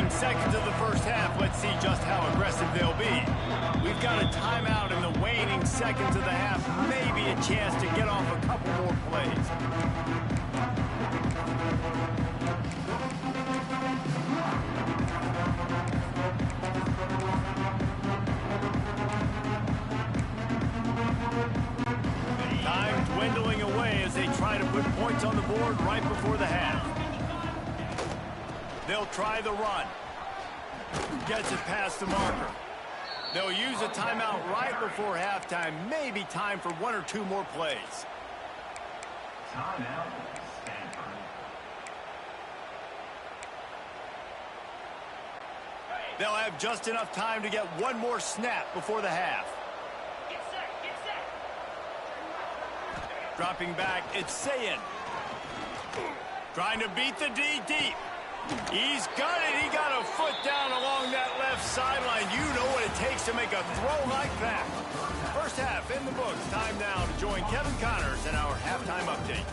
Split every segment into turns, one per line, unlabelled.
remaining seconds of the first half. Let's see just how aggressive they'll be. We've got a timeout in the waning seconds of the half. Maybe a chance to get off a couple more plays. Time dwindling away as they try to put points on the board right before the half. They'll try the run. Gets it past the marker. They'll use a timeout right before halftime. Maybe time for one or two more plays.
Timeout, Stanford.
They'll have just enough time to get one more snap before the half.
Get set, get set.
Dropping back, it's Sayin. Trying to beat the D deep. He's got it. He got a foot down along that left sideline. You know what it takes to make a throw like that. First half in the books. Time now to join Kevin Connors in our halftime update.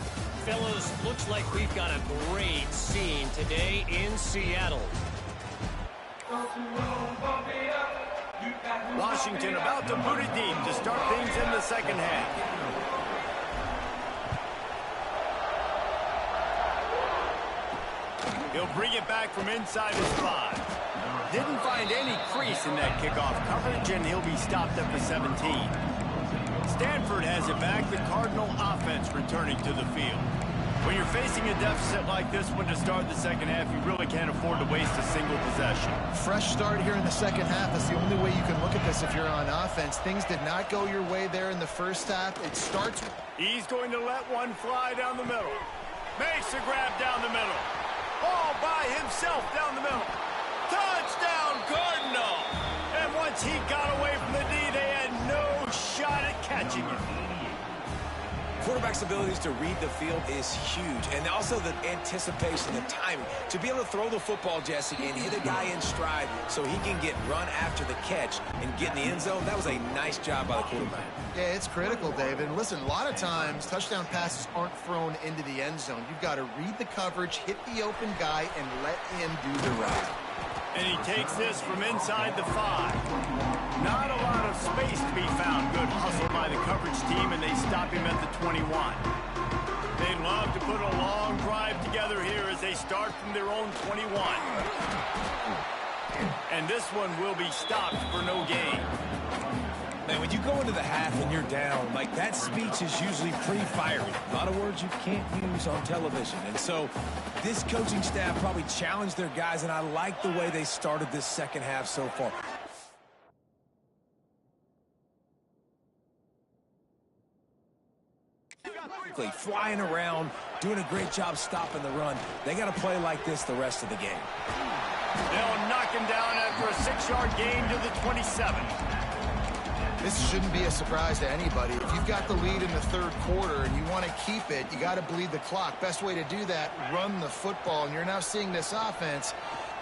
Fellas, looks like we've got a great scene today in Seattle.
Washington about to boot it deep to start things in the second half. He'll bring it back from inside his 5. Didn't find any crease in that kickoff coverage, and he'll be stopped at the 17. Stanford has it back. The Cardinal offense returning to the field. When you're facing a deficit like this one to start the second half, you really can't afford to waste a single possession.
Fresh start here in the second half is the only way you can look at this if you're on offense. Things did not go your way there in the first half. It starts.
He's going to let one fly down the middle. Makes a grab down the middle. All by himself down the middle. Touchdown, Cardinal! And once he got away from the D, they had no shot at catching it.
Quarterback's abilities to read the field is huge, and also the anticipation, the timing. To be able to throw the football, Jesse, and hit a guy in stride so he can get run after the catch and get in the end zone, that was a nice job by the quarterback.
Yeah, it's critical, David. And listen, a lot of times, touchdown passes aren't thrown into the end zone. You've got to read the coverage, hit the open guy, and let him do the rest.
And he takes this from inside the 5. Not a lot of space to be found. Good hustle by the coverage team, and they stop him at the 21. They'd love to put a long drive together here as they start from their own 21. And this one will be stopped for no gain.
Man, when you go into the half and you're down, like that speech is usually pretty fiery. A lot of words you can't use on television. And so this coaching staff probably challenged their guys, and I like the way they started this second half so far. Flying around, doing a great job stopping the run. They got to play like this the rest of the game.
They'll knock him down after a 6-yard gain to the 27.
This shouldn't be a surprise to anybody. If you've got the lead in the third quarter and you want to keep it, you got to bleed the clock. Best way to do that, run the football. And you're now seeing this offense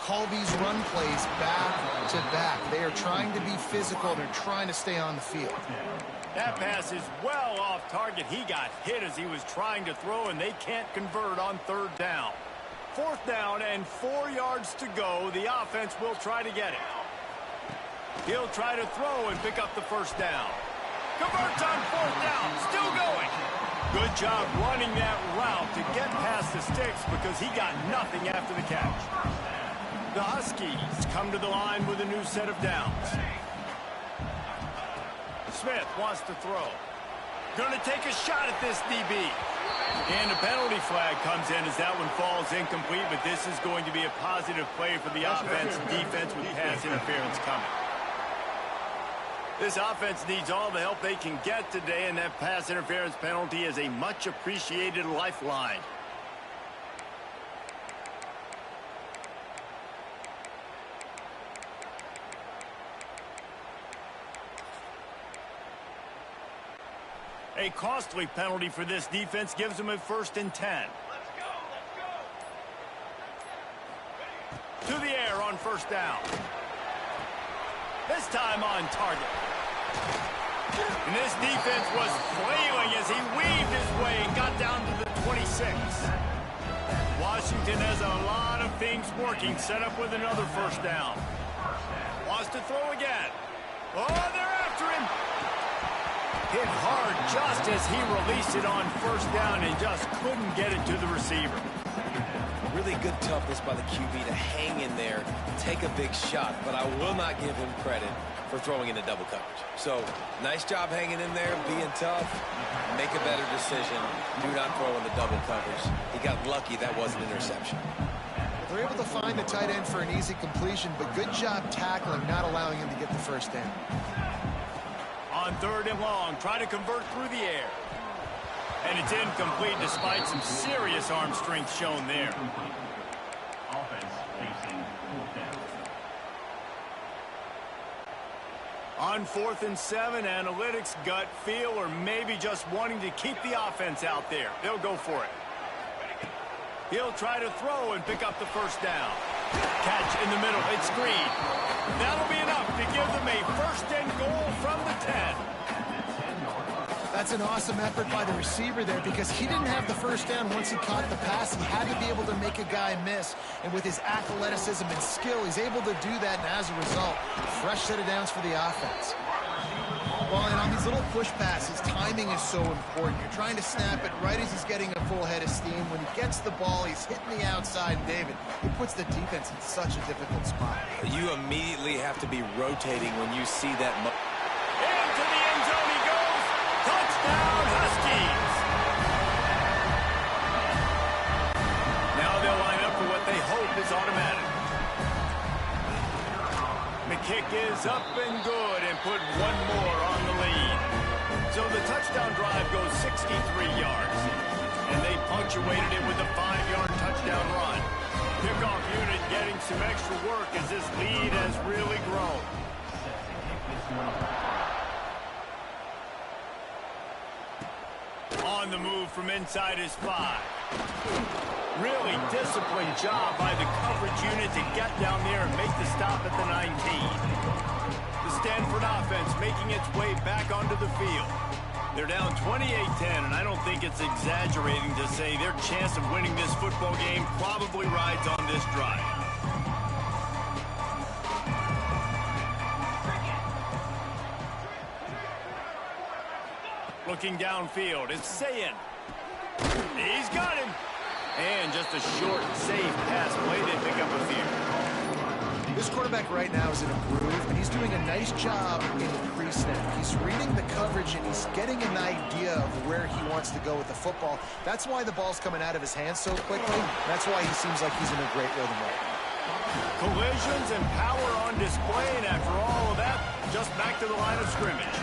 call these run plays back to back. They are trying to be physical. They're trying to stay on the field.
That pass is well off target. He got hit as he was trying to throw, and they can't convert on third down. Fourth down and 4 yards to go. The offense will try to get it. He'll try to throw and pick up the first down. Converts on fourth down. Still going. Good job running that route to get past the sticks because he got nothing after the catch. The Huskies come to the line with a new set of downs. Smith wants to throw. Going to take a shot at this DB. And a penalty flag comes in as that one falls incomplete, but this is going to be a positive play for the offense and defense with pass interference coming. This offense needs all the help they can get today, and that pass interference penalty is a much appreciated lifeline. A costly penalty for this defense gives them a 1st and 10. To the air on first down. This time on target. And this defense was flailing as he weaved his way and got down to the 26. Washington has a lot of things working. Set up with another first down. Wants to throw again. Oh, they're after him. Hit hard just as he released it on first down and just couldn't get it to the receiver.
Really good toughness by the QB to hang in there, take a big shot, but I will not give him credit for throwing into double coverage. So, nice job hanging in there, being tough. Make a better decision. Do not throw into double coverage. He got lucky that wasn't an interception.
They're able to find the tight end for an easy completion, but good job tackling, not allowing him to get the first down.
On 3rd and long, try to convert through the air. And it's incomplete despite some serious arm strength shown there.
Offense facing 4th down.
On 4th and 7, analytics, gut feel, or maybe just wanting to keep the offense out there. They'll go for it. He'll try to throw and pick up the first down. Catch in the middle. It's screen. That'll be enough to give them a 1st and goal from the 10.
That's an awesome effort by the receiver there because he didn't have the first down once he caught the pass. He had to be able to make a guy miss. And with his athleticism and skill, he's able to do that. And as a result, fresh set of downs for the offense. Well, and on these little push passes, timing is so important. You're trying to snap it right as he's getting a full head of steam. When he gets the ball, he's hitting the outside. And David, it puts the defense in such a difficult spot.
You immediately have to be rotating when you see that.
Into the end zone he goes. Touchdown, Huskies. Now they'll line up for what they hope is automatic. The kick is up and good and put one more on the lead. So the touchdown drive goes 63 yards. And they punctuated it with a 5-yard touchdown run. Kickoff unit getting some extra work as this lead has really grown. On the move from inside his 5. Really disciplined job by the coverage unit to get down there and make the stop at the 19. The Stanford offense making its way back onto the field. They're down 28-10, and I don't think it's exaggerating to say their chance of winning this football game probably rides on this drive. Looking downfield, it's Sayin. He's got him. And just a short, safe pass play. They pick up a few.
This quarterback right now is in a groove, and he's doing a nice job in the pre-snap. He's reading the coverage, and he's getting an idea of where he wants to go with the football. That's why the ball's coming out of his hands so quickly. That's why he seems like he's in a great rhythm right now.
Collisions and power on display, and after all of that, just back to the line of scrimmage.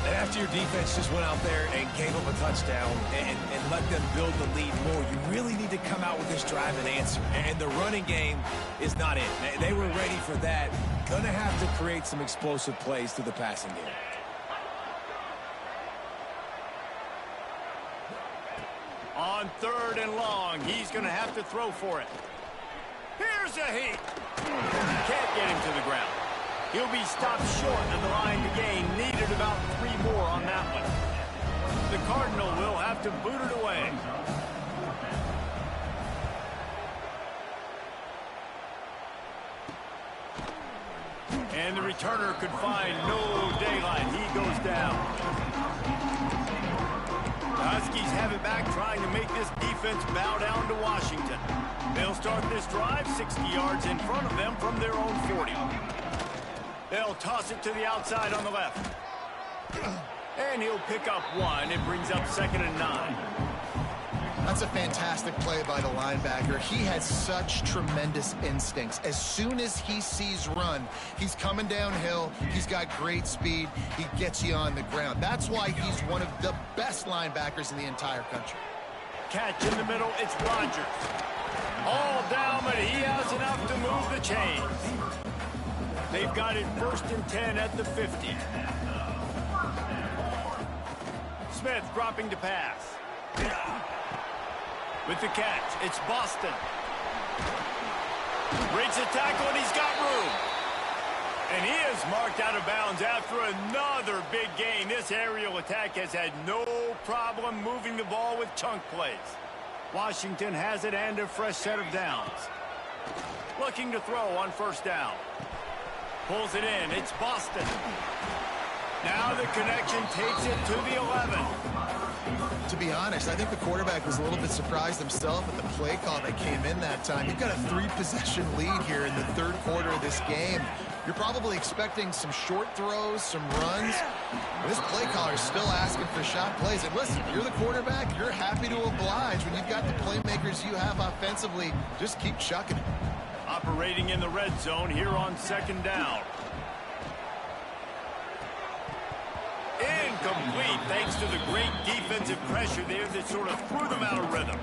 And after your defense just went out there and gave up a touchdown and let them build the lead more, you really need to come out with this drive and answer. And the running game is not it. They were ready for that. Gonna have to create some explosive plays through the passing game.
On 3rd and long, he's gonna have to throw for it. Here's a heat. Can't get him to the ground. He'll be stopped short of the line to gain. Needed about 3 more on that one. The Cardinal will have to boot it away. And the returner could find no daylight. He goes down. The Huskies have it back, trying to make this defense bow down to Washington. They'll start this drive 60 yards in front of them from their own 40. They'll toss it to the outside on the left. And he'll pick up 1. It brings up 2nd and 9.
That's a fantastic play by the linebacker. He has such tremendous instincts. As soon as he sees run, he's coming downhill. He's got great speed. He gets you on the ground. That's why he's one of the best linebackers in the entire country.
Catch in the middle. It's Rodgers. All down, but he has enough to move the chains. They've got it 1st and 10 at the 50. Smith dropping to pass. With the catch, it's Boston. Breaks a tackle, and he's got room. And he is marked out of bounds after another big gain. This aerial attack has had no problem moving the ball with chunk plays. Washington has it and a fresh set of downs. Looking to throw on first down. Pulls it in. It's Boston. Now the connection takes it to the 11.
To be honest, I think the quarterback was a little bit surprised himself at the play call that came in that time. You've got a 3-possession lead here in the third quarter of this game. You're probably expecting some short throws, some runs. This play caller is still asking for shot plays. And listen, you're the quarterback. You're happy to oblige when you've got the playmakers you have offensively. Just keep chucking it.
Operating in the red zone here on second down. Incomplete, thanks to the great defensive pressure there that sort of threw them out of rhythm.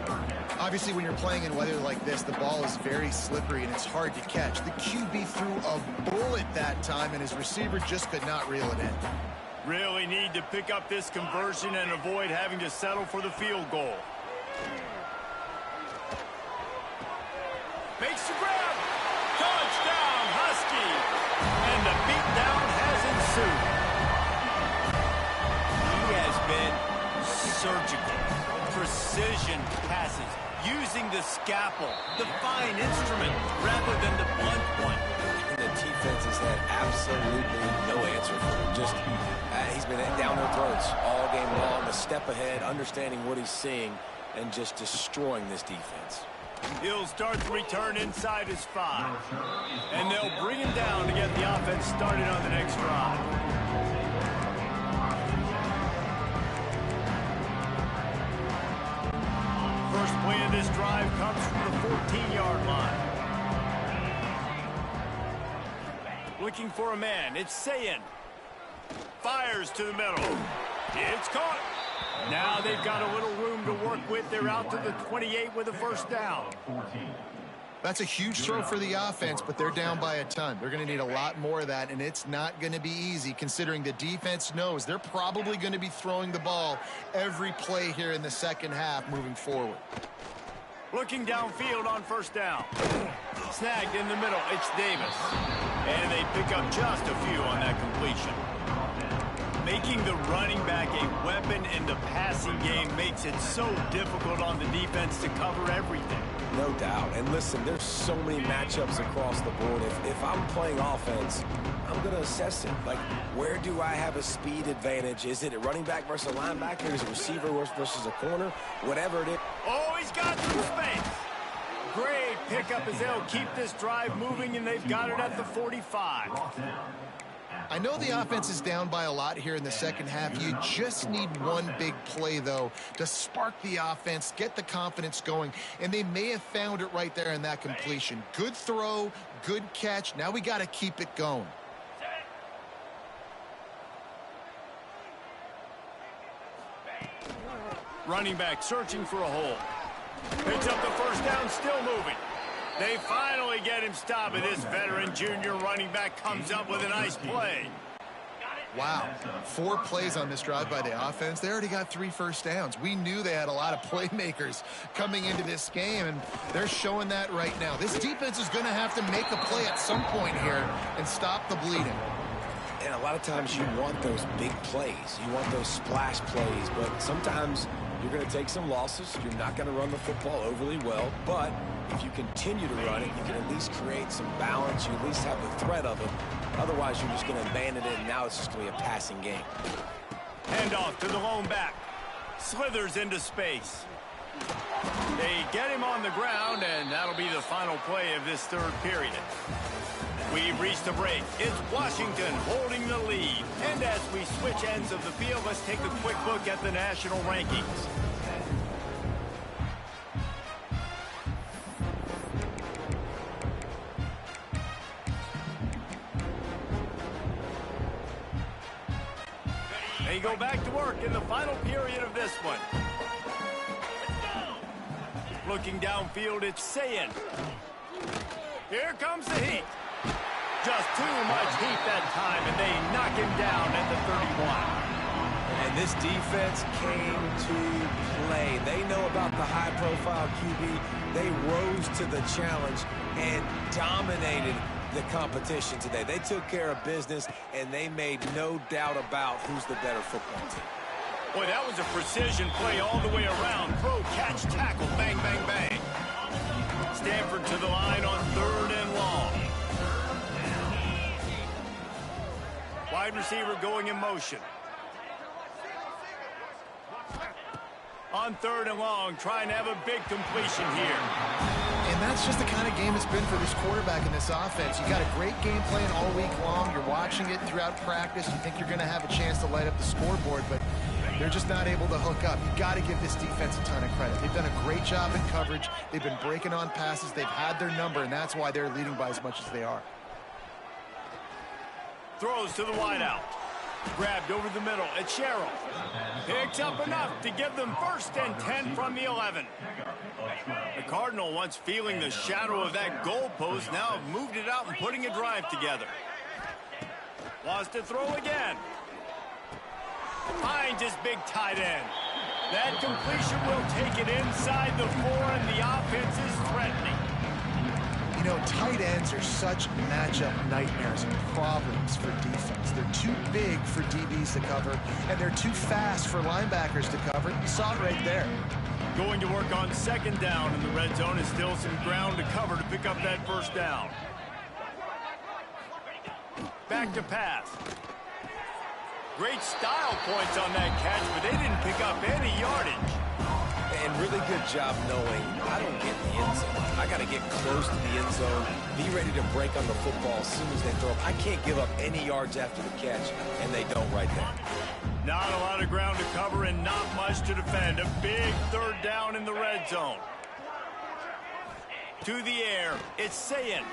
Obviously, when you're playing in weather like this, the ball is very slippery and it's hard to catch. The QB threw a bullet that time, and his receiver just could not reel it in.
Really need to pick up this conversion and avoid having to settle for the field goal. Makes the grab. Touchdown, Husky. And the beatdown has ensued. He has been surgical. Precision passes. Using the scalpel, the fine instrument, rather than the blunt one.
And the defense has had absolutely no answer for him. Just, he's been down their throats all game long, a step ahead, understanding what he's seeing, and just destroying this defense.
He'll start the return inside his 5. And they'll bring him down to get the offense started on the next drive. First play of this drive comes from the 14-yard line. Looking for a man. It's Sayin. Fires to the middle. It's caught. Now they've got a little room to work with. They're out to the 28 with a first down.
That's a huge throw for the offense, but they're down by a ton. They're going to need a lot more of that, and it's not going to be easy considering the defense knows they're probably going to be throwing the ball every play here in the second half moving forward.
Looking downfield on first down. Snagged in the middle. It's Davis. And they pick up just a few on that completion. Making the running back a weapon in the passing game makes it so difficult on the defense to cover everything.
No doubt. And listen, there's so many matchups across the board. If I'm playing offense, I'm going to assess it. Like, where do I have a speed advantage? Is it a running back versus a linebacker? Is it a receiver versus a corner? Whatever it is.
Oh, he's got some space. Great pickup as they'll keep this drive moving, and they've got it at the 45.
I know the offense is down by a lot here in the second half. You just need one big play, though, to spark the offense, get the confidence going, and they may have found it right there in that completion. Good throw, good catch. Now we got to keep it going.
Running back searching for a hole. Picks up the first down, still moving. They finally get him stopped, and this veteran junior running back comes up with a nice play.
Wow, 4 plays on this drive by the offense. They already got 3 first downs. We knew they had a lot of playmakers coming into this game, and they're showing that right now. This defense is going to have to make a play at some point here and stop the bleeding.
And a lot of times you want those big plays. You want those splash plays, but sometimes you're going to take some losses. You're not going to run the football overly well, but if you continue to run it, you can at least create some balance. You at least have the threat of it. Otherwise, you're just going to abandon it, and now it's just going to be a passing game.
Handoff to the lone back. Slithers into space. They get him on the ground, and that'll be the final play of this third period. We've reached a break. It's Washington holding the lead. And as we switch ends of the field, let's take a quick look at the national rankings. They go back to work in the final period of this one. Looking downfield, it's Sayin. Here comes the heat. Just too much heat that time, and they knock him down at the 31.
And this defense came to play. They know about the high-profile QB. They rose to the challenge and dominated the competition today. They took care of business, and they made no doubt about who's the better football team.
Boy, that was a precision play all the way around. Throw, catch, tackle, bang, bang, bang. Stanford to the line on 3rd and long. Wide receiver going in motion. On 3rd and long, trying to have a big completion here.
And that's just the kind of game it's been for this quarterback in this offense. You got a great game plan all week long. You're watching it throughout practice. You think you're going to have a chance to light up the scoreboard, but they're just not able to hook up. You got to give this defense a ton of credit. They've done a great job in coverage. They've been breaking on passes. They've had their number, and that's why they're leading by as much as they are.
Throws to the wideout. Grabbed over the middle at Sherrill. Picks up enough to give them 1st and 10 from the 11. The Cardinal, once feeling the shadow of that goalpost, now have moved it out and putting a drive together. Wants to throw again. Finds his big tight end. That completion will take it inside the 4, and the offense is threatening.
You know, tight ends are such matchup nightmares and problems for defense. They're too big for DBs to cover, and they're too fast for linebackers to cover. You saw it right there.
Going to work on 2nd down in the red zone, is still some ground to cover to pick up that 1st down. Back to pass. Great style points on that catch, but they didn't pick up any yardage.
And really good job knowing I don't get in the end zone. I got to get close to the end zone, be ready to break on the football as soon as they throw it. I can't give up any yards after the catch, and they don't right there.
Not a lot of ground to cover and not much to defend. A big 3rd down in the red zone. To the air, it's Sayin.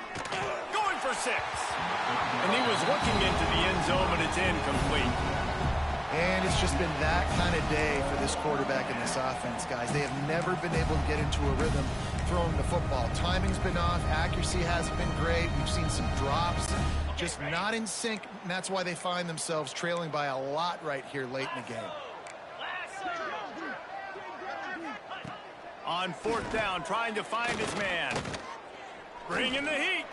Going for 6. And he was looking into the end zone, but it's incomplete.
And it's just been that kind of day for this quarterback in this offense, guys. They have never been able to get into a rhythm throwing the football. Timing's been off. Accuracy hasn't been great. We've seen some drops, just not in sync, and that's why they find themselves trailing by a lot right here late in the game.
On 4th down, trying to find his man. Bringing the heat.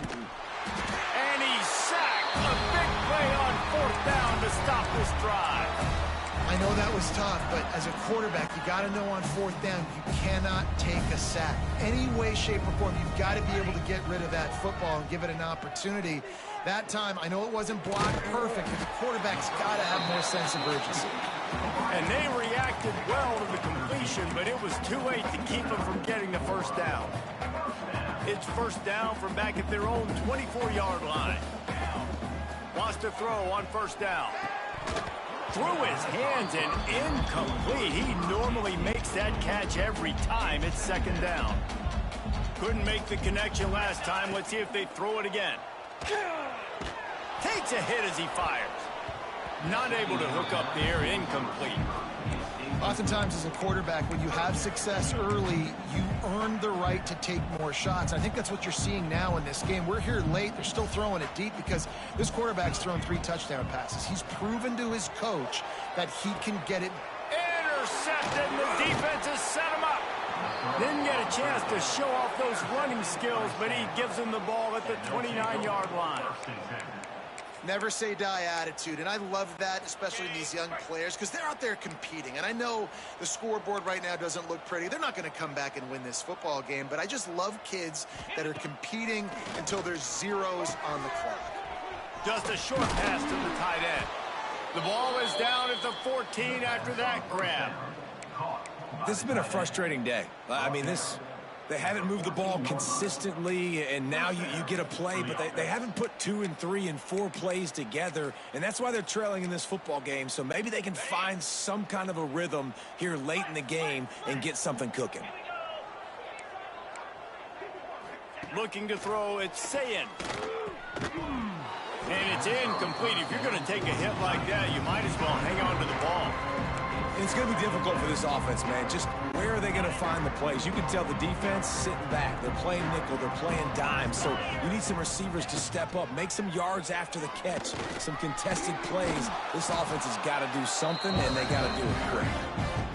And he's sacked. A big play on 4th down to stop this drive.
I know that was tough, but as a quarterback, you got to know on 4th down, you cannot take a sack. Any way, shape, or form, you've got to be able to get rid of that football and give it an opportunity. That time, I know it wasn't blocked perfect, but the quarterback's got to have more sense of urgency.
And they reacted well to the completion, but it was too late to keep them from getting the 1st down. It's 1st down from back at their own 24-yard line. Wants to throw on 1st down. Through his hands and incomplete. He normally makes that catch every time. It's 2nd down. Couldn't make the connection last time. Let's see if they throw it again. Takes a hit as he fires. Not able to hook up there. Incomplete.
Oftentimes as a quarterback, when you have success early, you earn the right to take more shots. I think that's what you're seeing now in this game. We're here late. They're still throwing it deep because this quarterback's thrown 3 touchdown passes. He's proven to his coach that he can get it.
Intercepted. The defense has set him up. Didn't get a chance to show off those running skills, but he gives him the ball at the 29-yard line.
Never say die attitude, and I love that, especially in these young players, because they're out there competing. And I know the scoreboard right now doesn't look pretty. They're not going to come back and win this football game, but I just love kids that are competing until there's zeros on the clock.
Just a short pass to the tight end. The ball is down at the 14 after that grab.
This has been a frustrating day. I mean, they haven't moved the ball consistently, and now you get a play, but they haven't put 2 and 3 and 4 plays together, and that's why they're trailing in this football game. So maybe they can find some kind of a rhythm here late in the game and get something cooking.
Looking to throw, it's Sayin. And it's incomplete. If you're going to take a hit like that, you might as well hang on to the ball.
And it's going to be difficult for this offense, man. Just where are they going to find the plays? You can tell the defense sitting back. They're playing nickel. They're playing dime. So you need some receivers to step up, make some yards after the catch, some contested plays. This offense has got to do something, and they got to do it quick.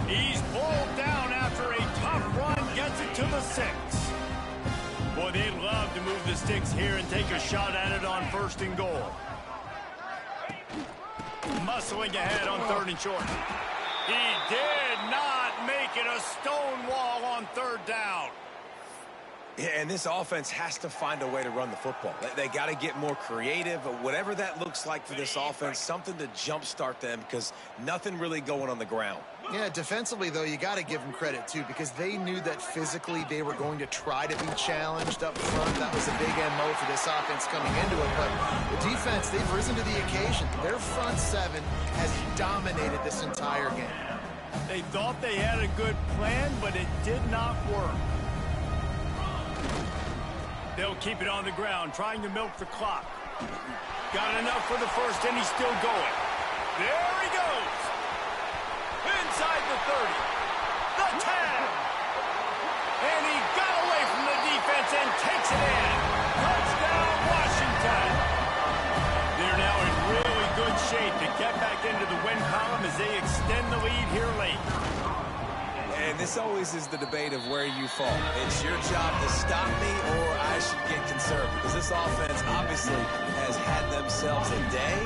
He's pulled down after a tough run, gets it to the 6. Boy, they'd love to move the sticks here and take a shot at it on 1st and goal. Muscling ahead on 3rd and short. He did not make it a stone wall on third down.
Yeah, and this offense has to find a way to run the football. They got to get more creative, whatever that looks like for this offense, something to jumpstart them because nothing really going on the ground.
Yeah, defensively, though, you got to give them credit, too, because they knew that physically they were going to try to be challenged up front. That was a big MO for this offense coming into it. But the defense, they've risen to the occasion. Their front seven has dominated this entire game.
They thought they had a good plan, but it did not work. They'll keep it on the ground, trying to milk the clock. Got enough for the first, and he's still going. There he goes. Inside the 30. The 10. And he got away from the defense and takes it in. Touchdown, Washington. They're now in really good shape to get back into the win column as they extend the lead here late.
And this always is the debate of where you fall. It's your job to stop me or I should get conservative because this offense obviously has had themselves a day,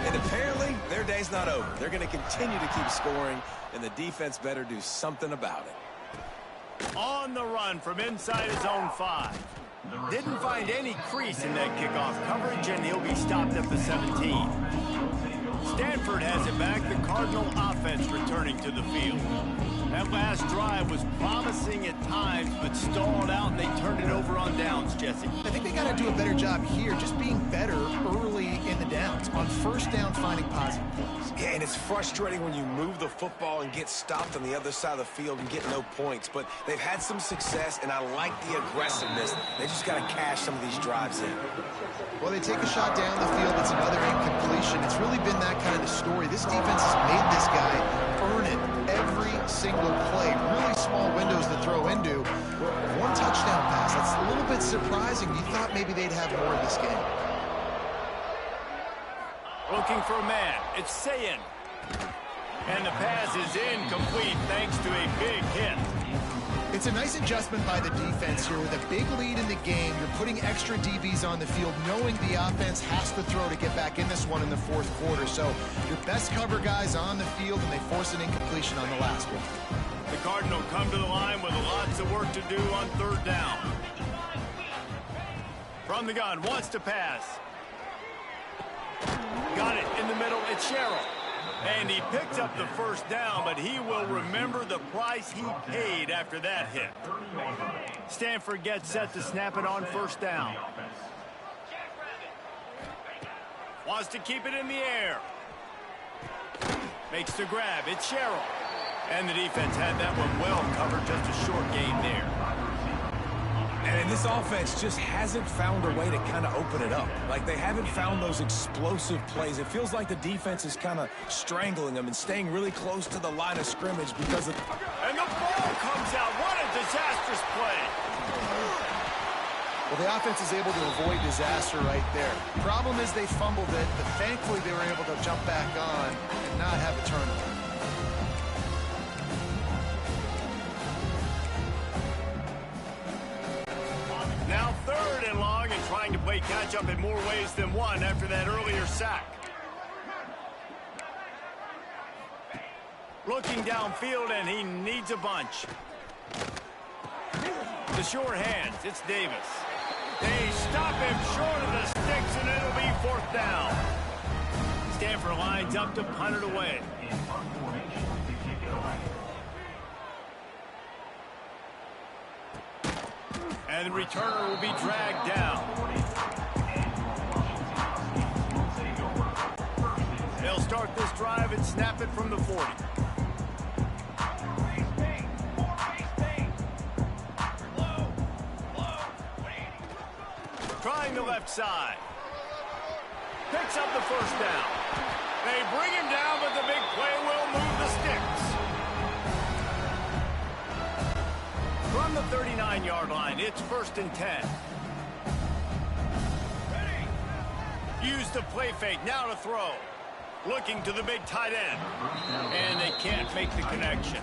and apparently their day's not over. They're going to continue to keep scoring, and the defense better do something about it.
On the run from inside his own 5. Didn't find any crease in that kickoff coverage, and he'll be stopped at the 17. Stanford has it back, the Cardinal offense returning to the field. That last drive was promising at times, but stalled out, and they turned it over on downs, Jesse.
I think they got to do a better job here, just being better early in the downs. On first down, finding positive points.
Yeah, and it's frustrating when you move the football and get stopped on the other side of the field and get no points. But they've had some success, and I like the aggressiveness. They just got to cash some of these drives in.
Well, they take a shot down the field. It's another incompletion. It's really been that kind of story. This defense has made this guy earn it every single play. Really small windows to throw into. One touchdown pass. That's a little bit surprising. You thought maybe they'd have more in this game.
Looking for a man. It's Sayin. And the pass is incomplete thanks to a big hit.
It's a nice adjustment by the defense here. With a big lead in the game, you're putting extra DBs on the field, knowing the offense has to throw to get back in this one in the fourth quarter. So your best cover guys on the field, and they force an incompletion on the last one.
The Cardinal come to the line with lots of work to do on third down. From the gun, wants to pass. Got it in the middle, it's Sherrill. And he picked up the first down, but he will remember the price he paid after that hit. Stanford gets set to snap it on first down. Wants to keep it in the air. Makes the grab. It's Sherrill. And the defense had that one well covered. Just a short gain there.
And this offense just hasn't found a way to kind of open it up. Like, they haven't found those explosive plays. It feels like the defense is kind of strangling them and staying really close to the line of scrimmage because of...
And the ball comes out. What a disastrous play.
Well, the offense is able to avoid disaster right there. Problem is they fumbled it, but thankfully they were able to jump back on and not have a turnover.
Now third and long, and trying to play catch-up in more ways than one after that earlier sack. Looking downfield, and he needs a bunch. The short hands, it's Davis. They stop him short of the sticks, and it'll be fourth down. Stanford lines up to punt it away. And the returner will be dragged down. They'll start this drive and snap it from the 40. Trying the left side. Picks up the first down. They bring him down, but the big play will move the sticks. From the 39-yard line, it's 1st and 10. Use the play fake, now to throw. Looking to the big tight end. And they can't make the connection.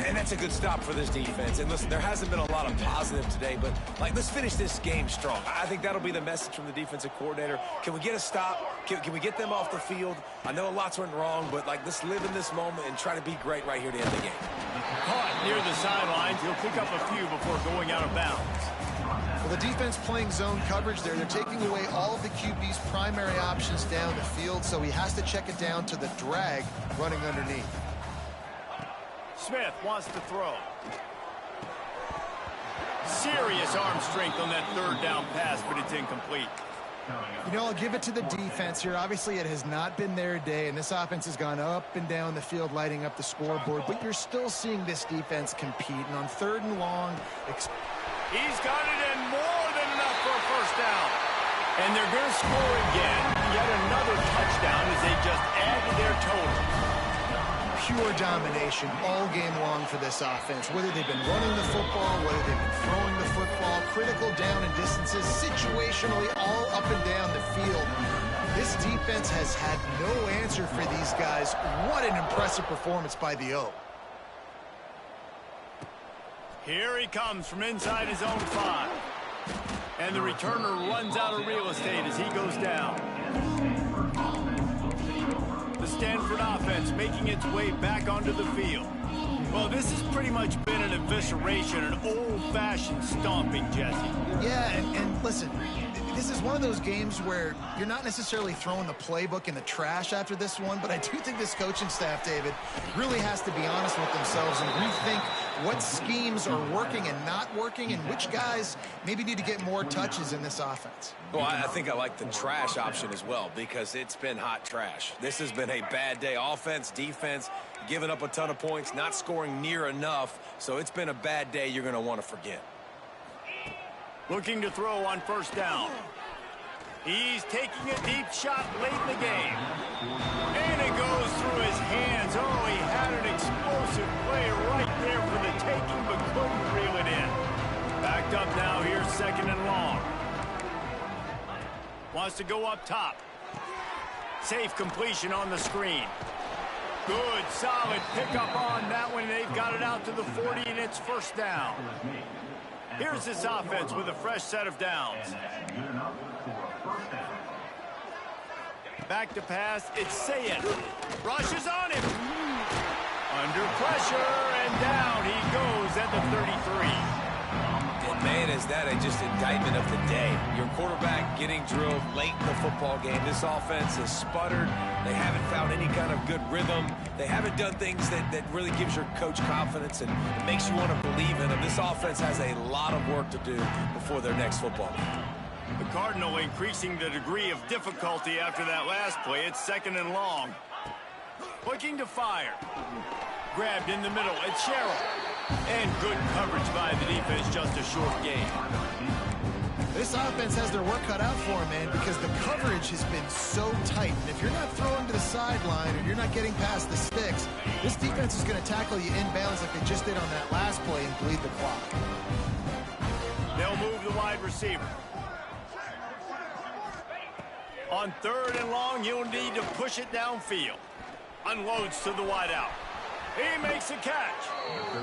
And that's a good stop for this defense. And listen, there hasn't been a lot of positive today, but, let's finish this game strong. I think that'll be the message from the defensive coordinator. Can we get a stop? Can we get them off the field? I know lots went wrong, but, let's live in this moment and try to be great right here to end the game.
Caught near the sidelines. He'll pick up a few before going out of bounds.
Well, the defense playing zone coverage there. They're taking away all of the QB's primary options down the field, so he has to check it down to the drag running underneath.
Smith wants to throw. Serious arm strength on that third down pass, but it's incomplete.
I'll give it to the defense here. Obviously, it has not been their day, and this offense has gone up and down the field, lighting up the scoreboard, but you're still seeing this defense compete. And on 3rd and long,
he's got it in more than enough for a first down. And they're going to score again. Yet another touchdown as they just add to their total.
Pure domination all game long for this offense. Whether they've been running the football, whether they've been throwing the football, critical down and distances, situationally all up and down the field. This defense has had no answer for these guys. What an impressive performance by the O.
Here he comes from inside his own 5. And the returner runs out of real estate as he goes down. The Stanford offense making its way back onto the field. Well, this has pretty much been an evisceration, an old-fashioned stomping, Jesse.
Yeah, and listen, this is one of those games where you're not necessarily throwing the playbook in the trash after this one, but I do think this coaching staff, David, really has to be honest with themselves and rethink what schemes are working and not working and which guys maybe need to get more touches in this offense.
Well, I think I like the trash option as well because it's been hot trash. This has been a bad day. Offense, defense, giving up a ton of points, not scoring near enough. So it's been a bad day you're going to want to forget.
Looking to throw on 1st down. He's taking a deep shot late in the game. And it goes through his hands. Oh, he had an explosive play right there for the taking, but couldn't reel it in. Backed up now here, 2nd and long. Wants to go up top. Safe completion on the screen. Good, solid pickup on that one. They've got it out to the 40, and it's 1st down. Here's this offense with a fresh set of downs. Back to pass, it's Sayed. Rushes on him. Under pressure, and down he goes at the 33.
And man, is that just indictment of the day. Your quarterback getting drilled late in the football game. This offense has sputtered. They haven't found any kind of good rhythm. They haven't done things that really gives your coach confidence and it makes you want to believe in them. This offense has a lot of work to do before their next football game.
The Cardinal increasing the degree of difficulty after that last play. It's 2nd and long. Looking to fire. Grabbed in the middle. It's Sherrill. And good coverage by the defense, just a short game.
This offense has their work cut out for them, man, because the coverage has been so tight. And if you're not throwing to the sideline or you're not getting past the sticks, this defense is going to tackle you inbounds like they just did on that last play and bleed the clock.
They'll move the wide receiver. On 3rd and long, you'll need to push it downfield. Unloads to the wideout. He makes a catch.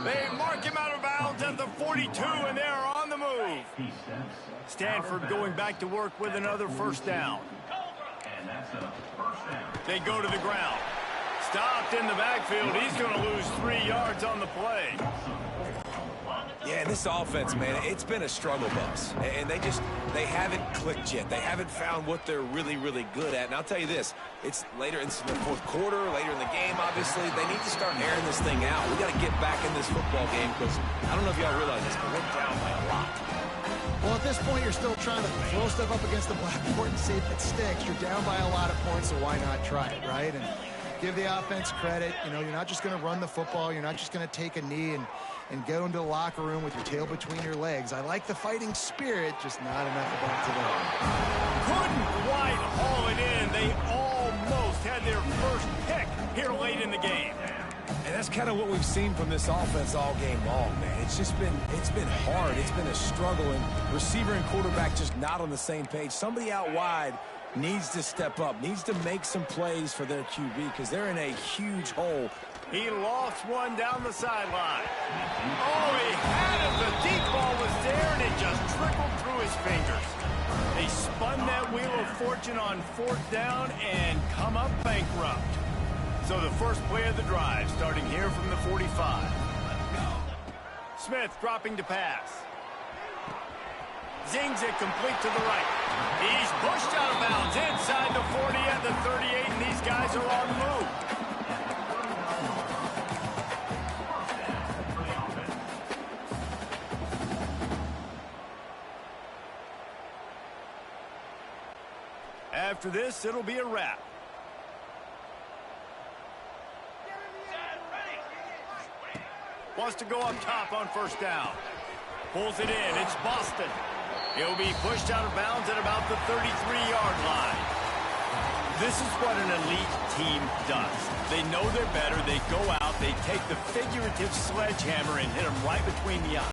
They mark him out of bounds at the 42, and they're on the move. Stanford going back to work with another 1st down. They go to the ground. Stopped in the backfield. He's going to lose 3 yards on the play.
Yeah, this offense, man, it's been a struggle bus. And they haven't clicked yet. They haven't found what they're really, really good at. And I'll tell you this, it's later in the 4th quarter, later in the game, obviously. They need to start airing this thing out. We got to get back in this football game because I don't know if y'all realize this, but we're down by a lot.
Well, at this point, you're still trying to throw stuff up against the blackboard and see if it sticks. You're down by a lot of points, so why not try it, right? And give the offense credit. You know, you're not just going to run the football. You're not just going to take a knee and go into the locker room with your tail between your legs. I like the fighting spirit, just not enough of that today.
Couldn't quite haul it in. They almost had their first pick here late in the game.
And that's kind of what we've seen from this offense all game long, man. It's been hard. It's been a struggle, and receiver and quarterback just not on the same page. Somebody out wide needs to step up, needs to make some plays for their QB because they're in a huge hole
He lost one down the sideline. Oh, he had it. The deep ball was there, and it just trickled through his fingers. They spun that wheel of fortune on fourth down and come up bankrupt. So the first play of the drive starting here from the 45. Smith dropping to pass. Zings it complete to the right. He's pushed out of bounds inside the 40 at the 38, and these guys are on the move. After this, it'll be a wrap. Wants to go up top on first down. Pulls it in. It's Boston. He'll be pushed out of bounds at about the 33-yard line. This is what an elite team does. They know they're better. They go out. They take the figurative sledgehammer and hit them right between the eyes.